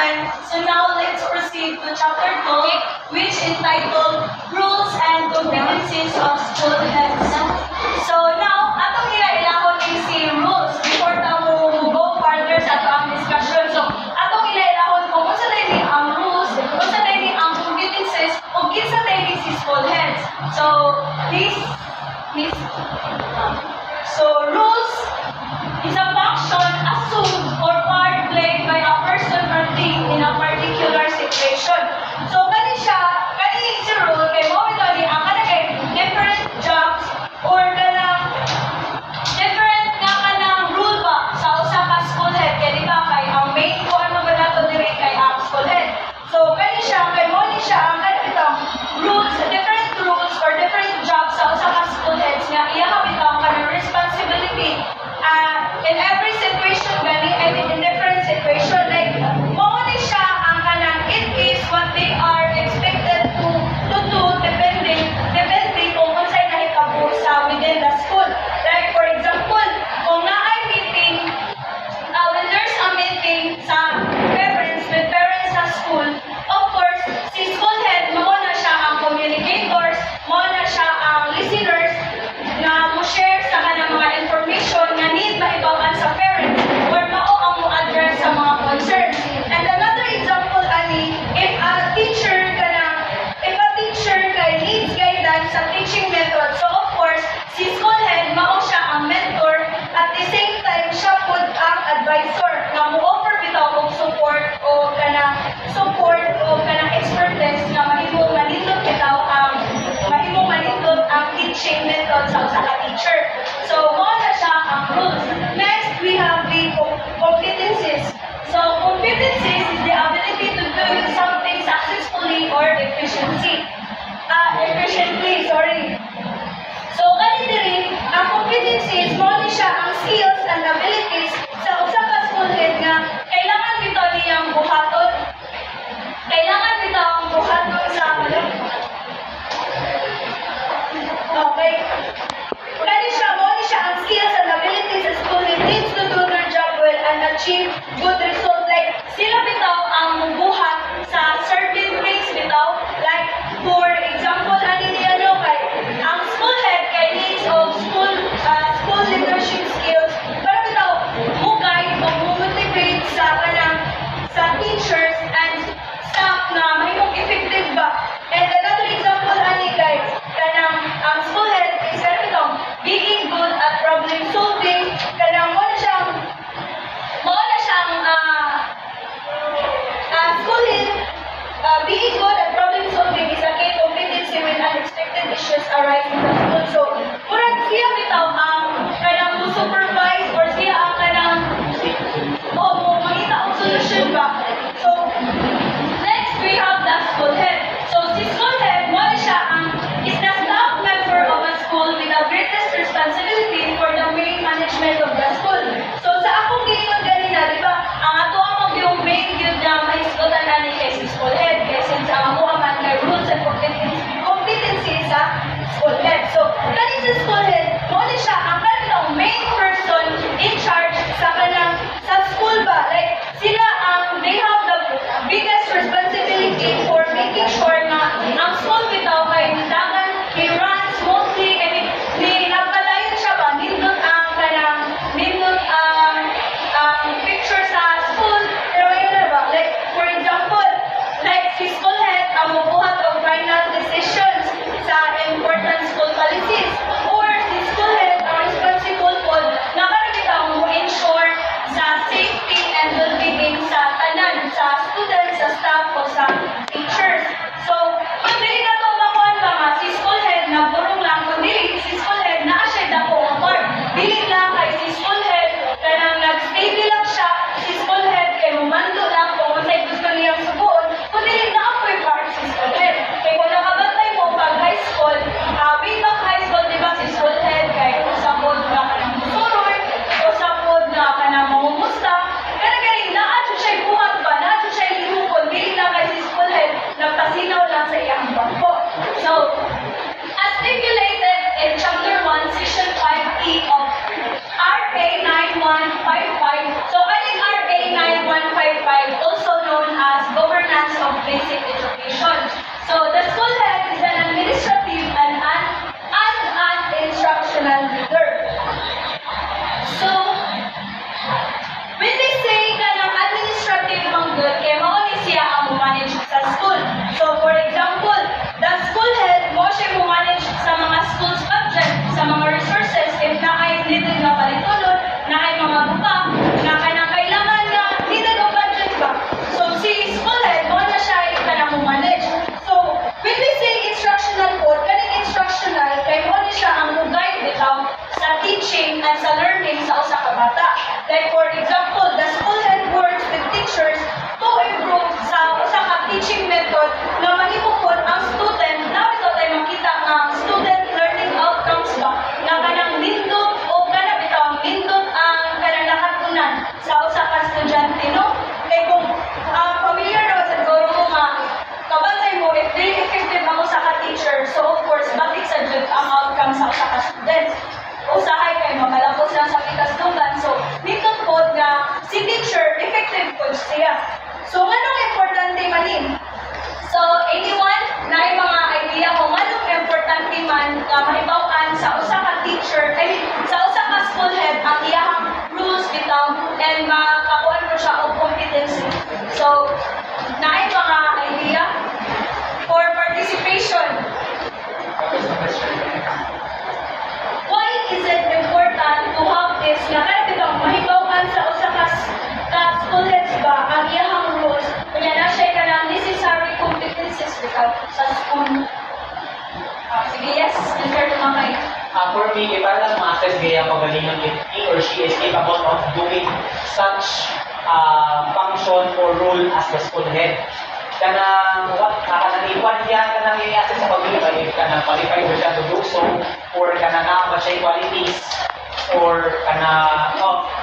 11. So now let's proceed to chapter 2, which entitled Rules and Competencies of School Heads. So now, atong ila-ilahon din si rules before tamo go further sa ato discussion. So atong ila-ilahon kung unsa tayo ni ang rules, unsa tayo ni ang competencies, ug kinsa tayo ni si school heads. So please. So rules is a function assumed or part played by a person or thing in a particular situation. So kani si rule kay mo ito ni ang kanang different jobs or different nga kanang rule ba sa usa ka school head kay di ba kay ang main ko ano ba nato diri kay ang school head. So kani kay mo ni siya ang kanang itong rules, different rules or different jobs sa usa ka school heads nga iya bitaw kanang responsibility in every situation gani I mean in different situation like mo ni siya ang kanang it is what they are expected to do depending kung unsay nahitabo sa within the school. Like for example, kung naay meeting when there's a meeting sa parents with parents sa school, of course si school head mo na siya ang communicators, mo na siya ang listeners na mo share sa kanang mga information nga need mahibaw-an sa parents or mao ang mo address sa mga concerns. And another example ani, if a teacher kay needs guidance sa teaching method, so of course si school head mao siya ang mentor at the same time siya pud ang advisor nga mo offer bitaw og support o kanang expertise nga mahimong manindot ang teaching method sa usa ka teacher. So mao na siya ang rules. Next we have the competencies. So competencies is the ability to do something successfully or efficiently. So kani diri ang competencies mao ni siya ang skills and abilities sa usa ka school head nga kailangan bitaw niyang buhaton. Sa okay. Kani siya For me, para lang ma-assess gaya pagalingan if he or she is capable of doing such function or role as the school head. Kanang kakananiwan niya, kanang i-assess sa pag-ibig, if kanang qualified ba siya to do so, or kanang ba siya qualities, or kanang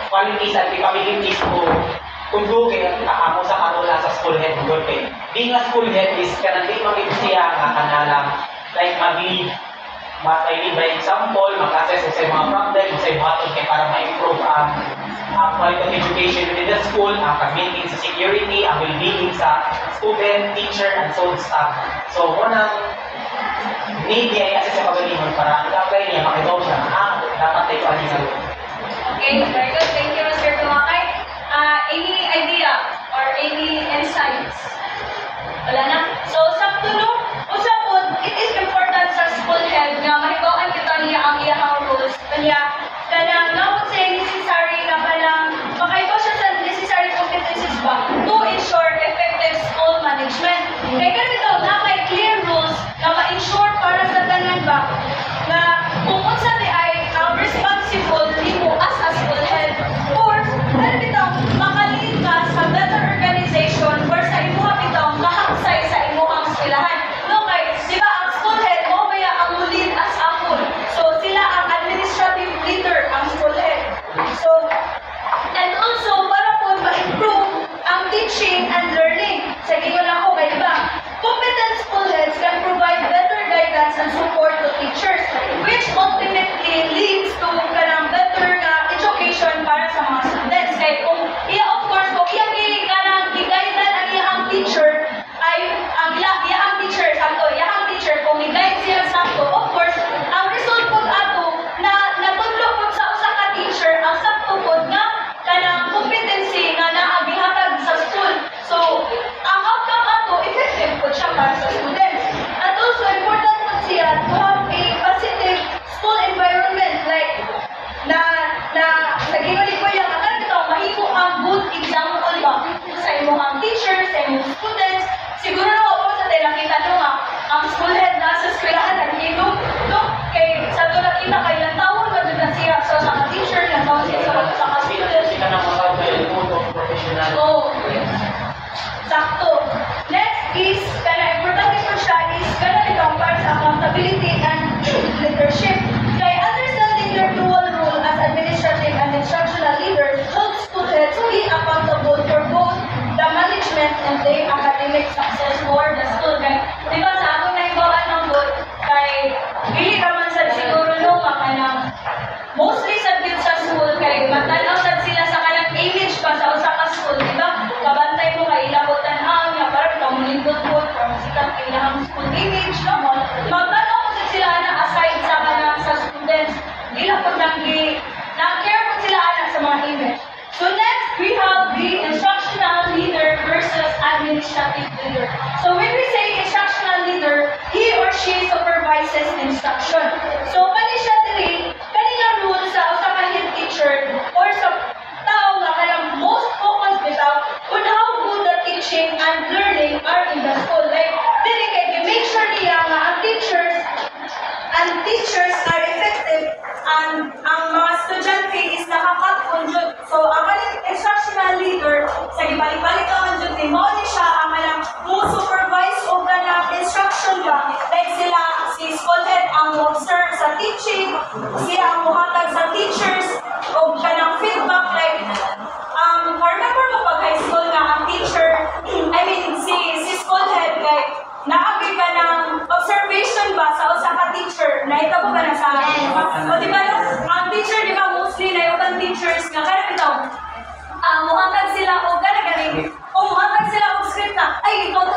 qualities and capabilities kung dugay kaamo sa kanula sa school head good kay being a school head is kanang di mamit siya nga kanalang like mag-lead by example, mag-assess sa mga problem, sa mga hatod kay para ma-improve ang quality of education within the school, ang pag-maintain sa security, ang well-being sa student, teacher, and so on staff. So, unang need niya i-assess sa pagalingon para i-apply niya, makibaw siya, dapat tayo sa Okay, very good. Thank you, Mr. Tumakay. Any idea or any insights? Wala na? So, sa tulong, usapon, it is important sa school head na mahibawaan kita niya ang iyahang rules. Kanya, kanang nawag siya necessary na kanang makaibaw siya sa necessary competencies ba to ensure effective school management. Kaya ganito, na may clear rules na ma-ensure para sa tanan ba na kung unsa di ay ang responsible nimo as a school head or ano bitaw makalin ka sa better organization or sa imuha bitaw kahaksay sa imuhang eskwelahan. No kay di ba ang school head mo baya ang lead as a whole. So sila ang administrative leader ang school head. So and also para po ma-improve ang teaching and learning. Sa inyo lang ako kay ba competent school heads can provide better guidance and support to teachers, which ultimately leads to kanang better education para sa mga students. Kaya kung iya of course, kung iya kanang i-guidean ang iyang teacher, ay ang iyang teacher, kung i-guide siya sakto, of course, ang result po ato na natudlo po sa usa ka teacher ang sakto po nga kanang competency nga naagihatag sa school. So, ang outcome ato, effective po siya para sa students. At also, important po siya to have a positive school environment like sa gingali ko yung akala ito, mahiko ang good example ba sa imong teachers, sa imong students. Siguro na ako sa tayo nakita nyo nga, ang school head na sa eskwelahan naghilom, no? Kay sa ito nakita kay ilang taon na dyan siya sa mga teacher, ilang taon siya sa mga students. Sila na mga professional. Oh, sakto. Next is, kaya importante po siya is, kaya itong para sa accountability and leadership. Kaya understanding their dual role as administrative and instructional leaders helps students be accountable for both the management and the academic success for the school. Kaya, di ba sa akong naibawaan ng board, kay hindi ka man sa siguro no, makanang mostly sa bid sa school, kay matanaw sad sila sa kanang image pa sa usa ka school, di ba? Kabantay mo kay ilabotan ang nga para ikaw mulindot mo para sikat kay ilang school image, no? Magtanaw mo sila na aside sa kanang sa students, ila po na-care po sila anak sa mga image. So next, we have the instructional leader versus administrative leader. So when we say instructional leader, he or she supervises instruction. So kani siya diri, kanila rule sa usa ka head teacher or sa tao nga kanang most focused bitaw on how good the teaching and learning are in the school. Like diri kay make sure niya nga ang teachers are effective and ang mga estudyante is nakaka-conjure. So, ang instructional leader, sa gibalik-balik ang conjure, mo ni siya ang mo supervise o kanang instruction ba. Like sila, si school head ang observe sa teaching, siya ang muhatag sa teachers, o kanang feedback like, remember mo pag high school nga ang teacher, si school head like, naagi ka ng observation ba sa usa ka teacher? Nahitabo ka na sa o di ba ang teacher, di ba mostly na yung teachers nga kaya ito muhatag sila o gani o muhatag sila og script na ay ikaw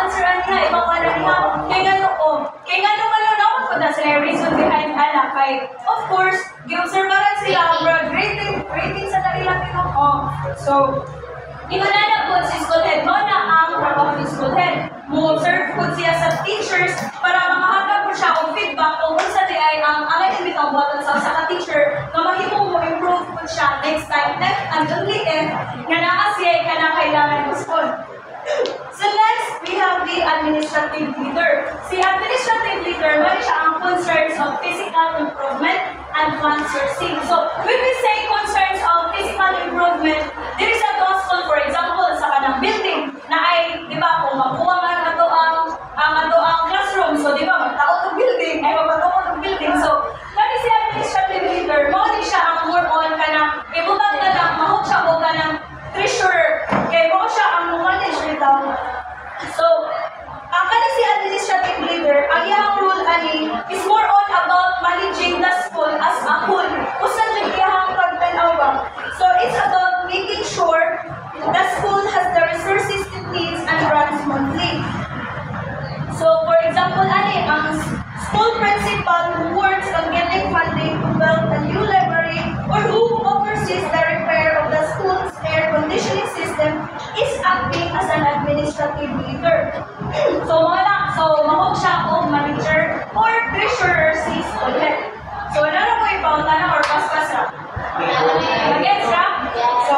answeran niya ikaw ka na niya kaya nga nung naman ko na sila reason behind anak kay of course gi-observaran sila broad rating sa kanila so inunana po si school head mo na ang trabaho ni school head. Mo-observe po siya sa teachers para makahatag po siya o feedback kung unsa di ay ang angay bitaw buhaton sa usa ka teacher nga mahimo mo improve po siya next time if and only if nga naa siya kanang kailangan mo school. So next, we have the administrative leader. Si administrative leader, wala siya ang concerns of physical improvement and funds received. So, when we say concerns of physical improvement, there is a gospel, for example, sa kanang building na ay, di ba, kung makuha man ato ang classroom, so di ba, magtao ng building, ay magpatawa ng building. So, kani si administrative leader, mo di siya ang more on ka na, ibutang na lang, mahot siya o ka ng treasurer, kaya mo siya ang manage nito. So, ang kani si administrative leader, ang iyang role ani is more on about managing the school as a whole. Usan lang iyang pagtanawa. So, it's about making sure the school has the resources it needs and runs smoothly. So, for example, ani, ang school principal who works on getting funding to build a new library or who oversees the repair of the school's air conditioning system is acting as an administrative leader. So, mahog siya o manager or treasurer si school head. So, nara ko ipaunta na or paspas na? Mag-gets ka? So,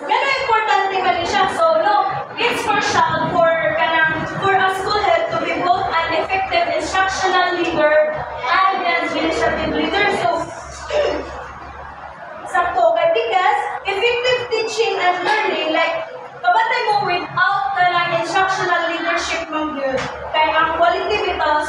gano'ng importante ba niya siya? So, no, it's crucial for a school head to be both an effective instructional leader and an administrative leader. So, sakto kay because effective teaching and learning, like, kabatay mo without the instructional leadership mong yun. Kay ang quality bitaw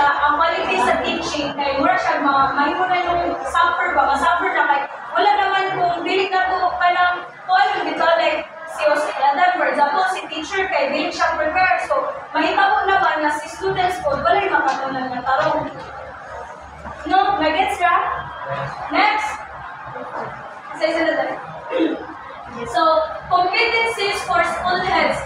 ang quality sa teaching, kay mura siya mahimo na yung suffer ba, masuffer na kay wala naman kung dili na to ka ng kung bitaw, like, si Oseladan, for example, si teacher kay dili siya prepare. So, mahitabo naman na si students po, wala'y makatunan ng tarong. No, mag-gets ka? Next. Say na. So, competencies for school heads.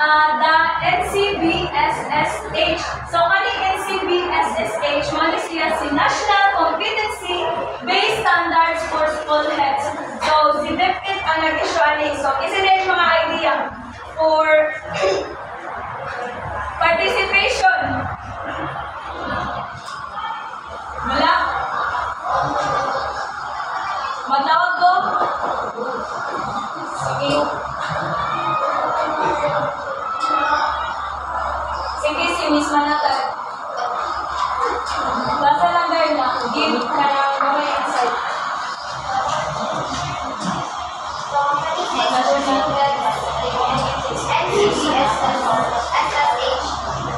The NCBSSH. So, kani NCBSSH, mali siya si National Competency Based Standards for School Heads. So, si DepEd ang nag-issue ani. So, isa na yung mga idea for participation. Wala? Matawag ko? Sige. Sige, si Miss Manatag. Basta lang dahil na, give ka ng mga insight.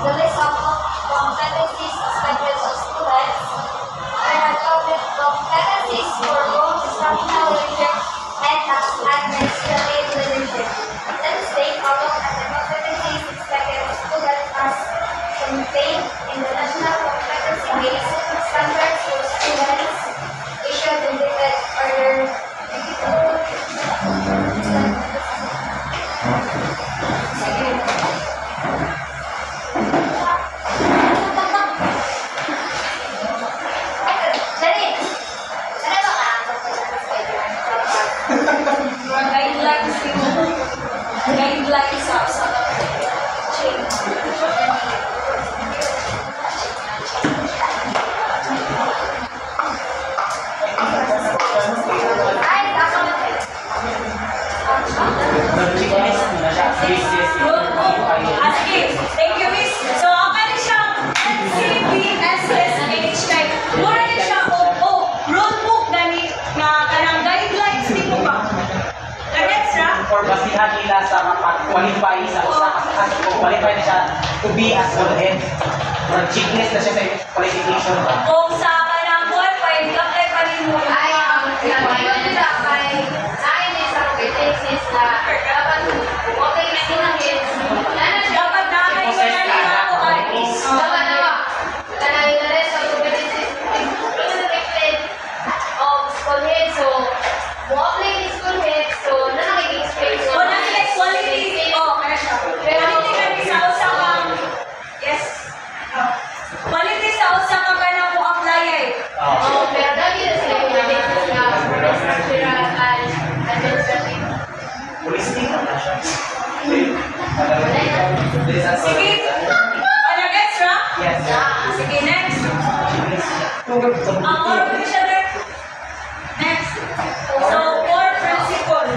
The list of competencies expected of students are competencies for both instructional leadership and administrative leadership. Let us take a look at the competencies expected of students as contained in the National Competency-Based Standards for Students issued in the order. Guidelines sa thank you, Miss. So, ang kanya siyang NCBSSH kay mura niya siya rule book gani na kanang guidelines di mo ba? Nagets ra? For basihan nila sa mag-qualify sa usa ka qualify na siya to be a school head. Or checklist na siya sa qualification ba? Kung sa kanang qualify, apply pa rin mo. Dapat na kayo na nila ako ay wala nila quality. Quality kami sa usa ka. Yes. Quality sa usa ka kanang mo apply ay. Holistic na siya. Sige. Ano gets ra? Yes. Sige, next. Ang core principle. Next. So, core principle.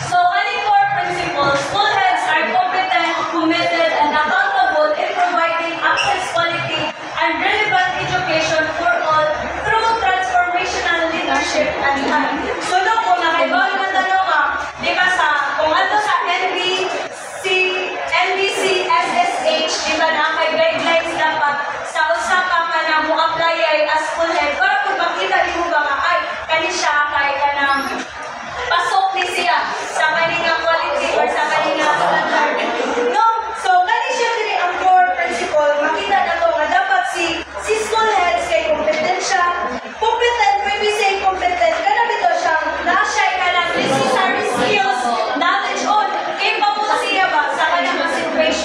So, any core principle, school heads are competent, committed, and accountable in providing access, quality, and relevant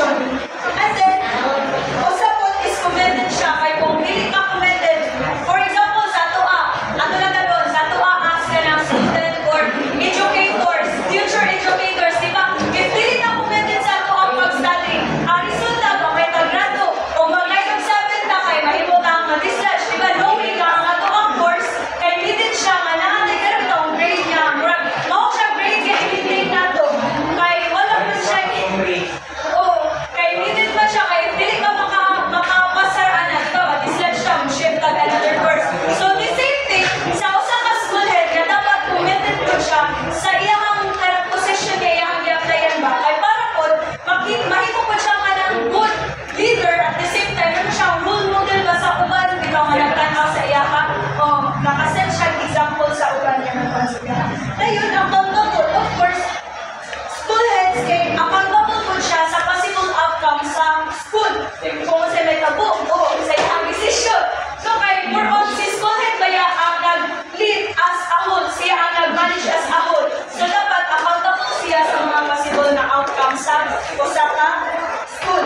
decision. And then, usapon is commended siya kay kung dili ka commended. For example, sa atoa, ato lang na doon, sa atoa as ka ng student or educators, future educators, di ba? If dili ka commended sa atoa pag-study, ang resulta ba may tagrado o mag-9-7 ka kay mahimo kang ma-dislodge, di ba? Knowing na ang atoang course, kay needed siya nga nahanay ka rin ang grade niya. Murag, mao siya grade niya i-maintain nato. Kay wala pa siya oh, kay needed pa siya, kay dili ka makapasar ana, di ba? Ma-dislodge ka, mo-shift ka another course. So, the same thing, sa usa ka school head, nga dapat commended ko siya sa iyang karang position niya, iyang i-applyan ba? Kay para po, mahimo po siya nga ng good leader at the same time, ano siya, role model ba sa uban, bitaw nga nagtanaw sa iya ka, o nakaset siya example sa uban niya nagpansigahan. Ngayon, ang accountable, of course, school heads kay accountable po siya sa possible outcome sa school. Kung sa may kabuk o sa iyang decision. So kay more on si school head kaya ang nag-lead as a whole, siya ang nag-manage as a whole. So dapat accountable siya sa mga possible na outcome sa usa ka school.